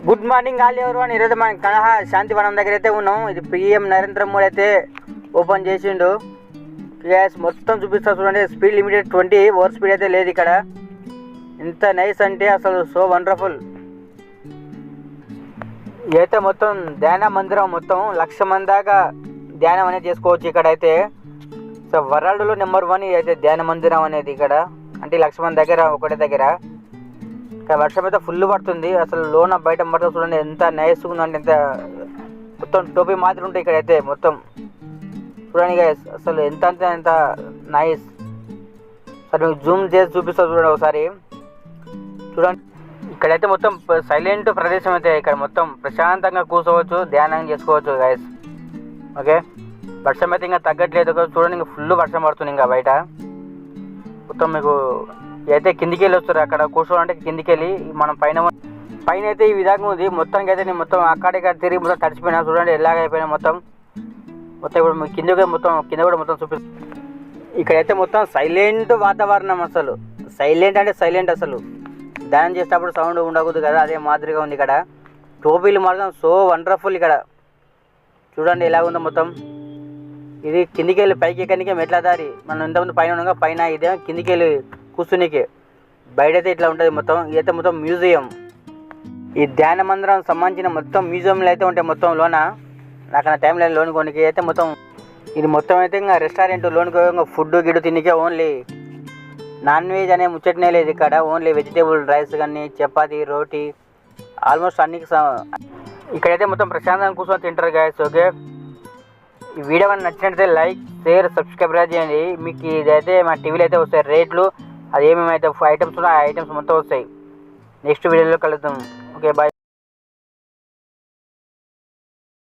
Good morning all ఎవరు ఈరోజు మనం కనహ శాంతివనం దగ్గర అయితే ఉన్నాం. ఇది పిఎం నరేంద్ర మోడీ అయితే ఓపెన్ చేసిండు. గ్యాస్ మొత్తం చూపిస్తా చూడండి. స్పీడ్ లిమిటెడ్ 20 ఓవర్ స్పీడ్ అయితే లేదు ఇక్కడ. ఎంత నైస్ అంటే అసలు సో వండర్ఫుల్. ఇదైతే మొత్తం ధ్యాన మందిరం, మొత్తం 1,00,000 మంది దాకా ధ్యానం అనేది చేసుకోవచ్చు ఇక్కడ అయితే. సో వరల్డ్లో నెంబర్ 1 అయితే ధ్యాన మందిరం అనేది ఇక్కడ. అంటే 1,00,000 మంది దగ్గర ఒకటే దగ్గర. ఇక్కడ వర్షం అయితే ఫుల్ పడుతుంది. అసలు లోన బయట పడుతుంది చూడండి, ఎంత నైస్గా ఉందంటే. ఎంత మొత్తం టోపీ మాదిరి ఉంటాయి ఇక్కడ అయితే మొత్తం. చూడండి గైస్, అసలు ఎంత అంటే ఎంత నైస్. సరే మీకు జూమ్ చేసి చూపిస్తా చూడండి ఒకసారి. చూడండి ఇక్కడైతే మొత్తం సైలెంట్ ప్రదేశం అయితే. ఇక్కడ మొత్తం ప్రశాంతంగా కూర్చోవచ్చు, ధ్యానం చేసుకోవచ్చు గైస్. ఓకే, వర్షం అయితే ఇంకా తగ్గట్లేదు చూడండి. ఇంకా ఫుల్ వర్షం పడుతుంది ఇంకా బయట మొత్తం. మీకు అయితే కిందికి వెళ్ళి వస్తారు. అక్కడ కూర్చోవాలంటే కిందికి వెళ్ళి మనం పైన అయితే ఈ విధంగా ఉంది. మొత్తానికి అయితే నేను మొత్తం అక్కడిక్కడ తిరిగి మొత్తం తడిచిపోయినా చూడండి, ఎలాగైపోయినా మొత్తం. ఇప్పుడు కింద కూడా మొత్తం చూపిస్తుంది. ఇక్కడైతే మొత్తం సైలెంట్ వాతావరణం. అసలు సైలెంట్ అంటే సైలెంట్. అసలు ధ్యానం చేసేటప్పుడు సౌండ్ ఉండకూడదు కదా, అదే మాదిరిగా ఉంది ఇక్కడ. టోపీలు మాత్రం సో వండర్ఫుల్ ఇక్కడ. చూడండి ఎలా ఉందో మొత్తం. ఇది కిందికి వెళ్ళి పైకి ఎక్కడికే మెట్ల దారి. మనం ఇంతకుముందు పైన ఉండగా పైన, ఇదే కిందికి వెళ్ళి కూర్చునికి. బయట అయితే ఇట్లా ఉంటుంది మొత్తం. ఇదైతే మొత్తం మ్యూజియం. ఈ ధ్యాన మందిరం సంబంధించిన మొత్తం మ్యూజియంలు అయితే ఉంటాయి మొత్తం లోన. నాకు నా టైం లేదు లోన్ కొనికి అయితే మొత్తం. ఇది మొత్తం అయితే ఇంకా రెస్టారెంట్ లోనికి ఇంకా ఫుడ్ గిడ్డు తినికే. ఓన్లీ నాన్ వెజ్ అనే ముచ్చటనే లేదు ఇక్కడ. ఓన్లీ వెజిటేబుల్ రైస్ కానీ, చపాతీ, రోటీ, ఆల్మోస్ట్ అన్ని. ఇక్కడైతే మొత్తం ప్రశాంతంగా కూర్చొని తింటారు గాయస్. ఓకే, ఈ వీడియో మనకు నచ్చినట్లయితే లైక్, షేర్, సబ్స్క్రైబ్ చేయండి. మీకు ఇదైతే మా టీవీలో అయితే వస్తాయి రేట్లు, అది ఏమేమైతే ఐటమ్స్ ఉన్నాయో ఆ ఐటమ్స్ మొత్తం వస్తాయి. నెక్స్ట్ వీడియోలో కలుద్దాం. Okay, bye.